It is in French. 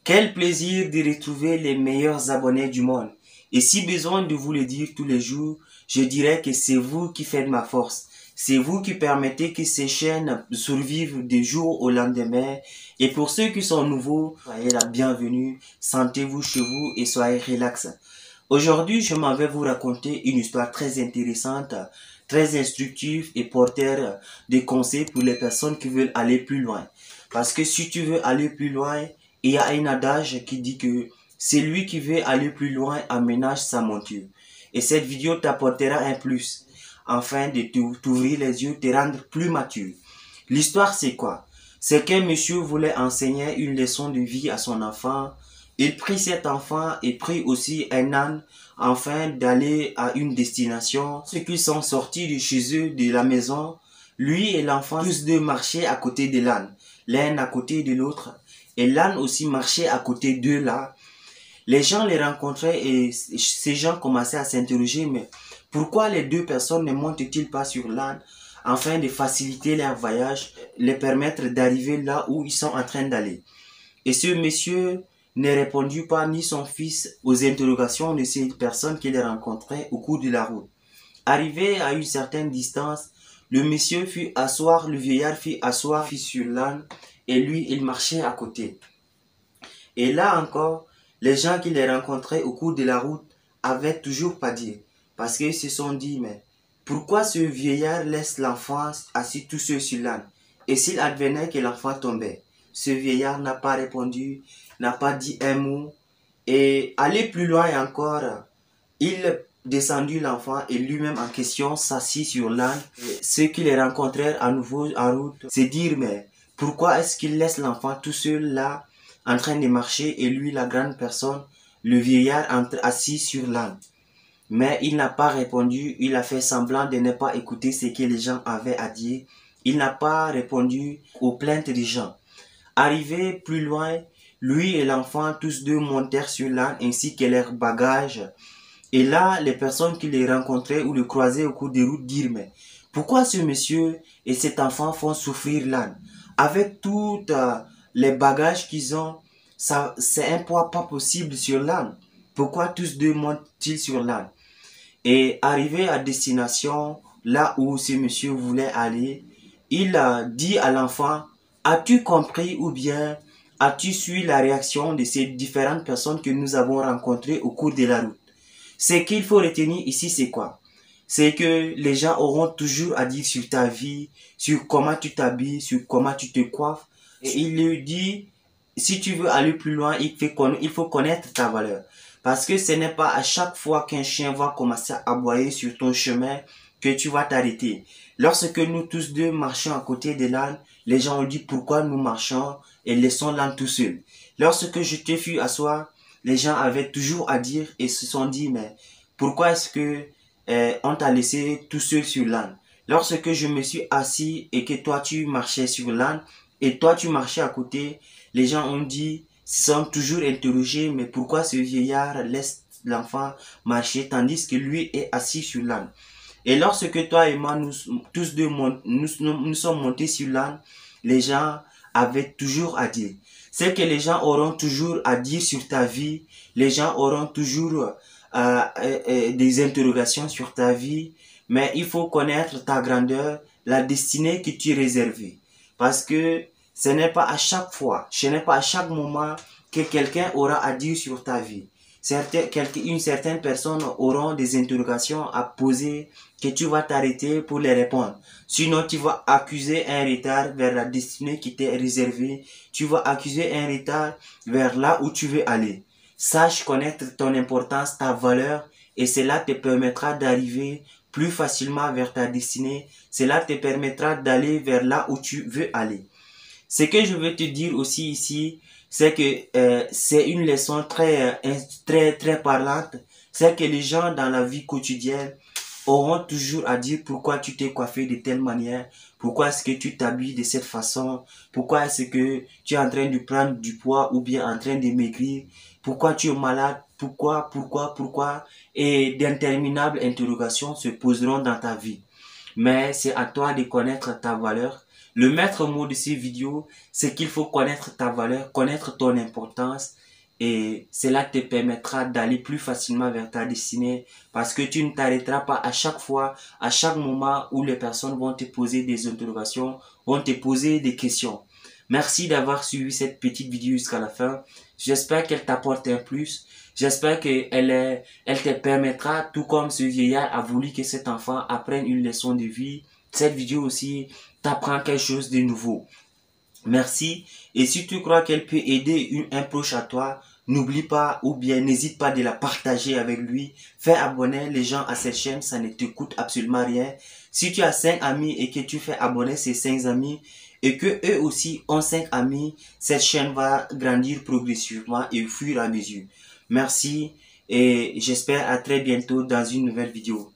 Quel plaisir de retrouver les meilleurs abonnés du monde. Et si besoin de vous le dire tous les jours, je dirais que c'est vous qui faites ma force. C'est vous qui permettez que ces chaînes survivent du jour au lendemain. Et pour ceux qui sont nouveaux, soyez la bienvenue, sentez-vous chez vous et soyez relax. Aujourd'hui, je m'en vais vous raconter une histoire très intéressante, très instructive et porteur de conseils pour les personnes qui veulent aller plus loin. Parce que si tu veux aller plus loin, il y a un adage qui dit que celui qui veut aller plus loin aménage sa monture. Et cette vidéo t'apportera un plus, afin de t'ouvrir les yeux, te rendre plus mature. L'histoire c'est quoi? C'est qu'un monsieur voulait enseigner une leçon de vie à son enfant. Il prit cet enfant et prit aussi un âne afin d'aller à une destination. Ceux qui sont sortis de chez eux, de la maison, lui et l'enfant, tous deux marchaient à côté de l'âne, l'un à côté de l'autre. Et l'âne aussi marchait à côté d'eux là. Les gens les rencontraient et ces gens commençaient à s'interroger, mais pourquoi les deux personnes ne montent-ils pas sur l'âne afin de faciliter leur voyage, les permettre d'arriver là où ils sont en train d'aller? Et ce monsieur ne répondit pas ni son fils aux interrogations de ces personnes qu'il rencontrait au cours de la route. Arrivé à une certaine distance, le monsieur fit asseoir, le vieillard fit asseoir sur l'âne et lui, il marchait à côté. Et là encore, les gens qui les rencontraient au cours de la route avaient toujours pas dit. Parce qu'ils se sont dit, mais pourquoi ce vieillard laisse l'enfant assis tout seul sur l'âne? Et s'il advenait que l'enfant tombait? Ce vieillard n'a pas répondu, n'a pas dit un mot. Et aller plus loin encore, il descendit l'enfant et lui-même en question s'assit sur l'âne. Ceux qui les rencontrèrent à nouveau en route se dirent, mais pourquoi est-ce qu'il laisse l'enfant tout seul là, en train de marcher, et lui, la grande personne, le vieillard, assis sur l'âne? Mais il n'a pas répondu, il a fait semblant de ne pas écouter ce que les gens avaient à dire. Il n'a pas répondu aux plaintes des gens. Arrivé plus loin, lui et l'enfant, tous deux montèrent sur l'âne ainsi que leurs bagages. Et là, les personnes qui les rencontraient ou le croisaient au cours des routes dirent, mais pourquoi ce monsieur et cet enfant font souffrir l'âne? Avec tous les bagages qu'ils ont, ça, c'est un poids pas possible sur l'âne. Pourquoi tous deux montent-ils sur l'âne? Et arrivé à destination, là où ce monsieur voulait aller, il a dit à l'enfant, as-tu compris ou bien as-tu suivi la réaction de ces différentes personnes que nous avons rencontrées au cours de la route? Ce qu'il faut retenir ici, c'est quoi? C'est que les gens auront toujours à dire sur ta vie, sur comment tu t'habilles, sur comment tu te coiffes. Et il lui dit, si tu veux aller plus loin, il faut connaître ta valeur. Parce que ce n'est pas à chaque fois qu'un chien va commencer à aboyer sur ton chemin que tu vas t'arrêter. Lorsque nous tous deux marchons à côté de l'âne, les gens ont dit pourquoi nous marchons et laissons l'âne tout seul. Lorsque je te fus asseoir, les gens avaient toujours à dire et se sont dit, mais pourquoi est-ce que on t'a laissé tout seul sur l'âne? Lorsque je me suis assis et que toi tu marchais sur l'âne et toi tu marchais à côté, les gens ont dit, se sont toujours interrogés, mais pourquoi ce vieillard laisse l'enfant marcher tandis que lui est assis sur l'âne? Et lorsque toi et moi, nous tous deux, nous sommes montés sur l'âne, les gens avaient toujours à dire. C'est que les gens auront toujours à dire sur ta vie, les gens auront toujours des interrogations sur ta vie, mais il faut connaître ta grandeur, la destinée que tu es réservée. Parce que ce n'est pas à chaque fois, ce n'est pas à chaque moment que quelqu'un aura à dire sur ta vie. Une certaine personne auront des interrogations à poser que tu vas t'arrêter pour les répondre. Sinon, tu vas accuser un retard vers la destinée qui t'est réservée. Tu vas accuser un retard vers là où tu veux aller. Sache connaître ton importance, ta valeur, et cela te permettra d'arriver plus facilement vers ta destinée. Cela te permettra d'aller vers là où tu veux aller. Ce que je veux te dire aussi ici, c'est que c'est une leçon très parlante. C'est que les gens dans la vie quotidienne auront toujours à dire pourquoi tu t'es coiffé de telle manière, pourquoi est-ce que tu t'habilles de cette façon, pourquoi est-ce que tu es en train de prendre du poids ou bien en train de maigrir, pourquoi tu es malade, pourquoi, et d'interminables interrogations se poseront dans ta vie. Mais c'est à toi de connaître ta valeur, Le maître mot de ces vidéos, c'est qu'il faut connaître ta valeur, connaître ton importance, et cela te permettra d'aller plus facilement vers ta destinée parce que tu ne t'arrêteras pas à chaque fois, à chaque moment où les personnes vont te poser des interrogations, vont te poser des questions. Merci d'avoir suivi cette petite vidéo jusqu'à la fin. J'espère qu'elle t'apporte un plus. J'espère qu'elle te permettra, tout comme ce vieillard a voulu que cet enfant apprenne une leçon de vie. Cette vidéo aussi t'apprend quelque chose de nouveau. Merci. Et si tu crois qu'elle peut aider un proche à toi, n'oublie pas ou bien n'hésite pas de la partager avec lui. Fais abonner les gens à cette chaîne, ça ne te coûte absolument rien. Si tu as 5 amis et que tu fais abonner ces 5 amis et que eux aussi ont 5 amis, cette chaîne va grandir progressivement et au fur et à mesure. Merci et j'espère à très bientôt dans une nouvelle vidéo.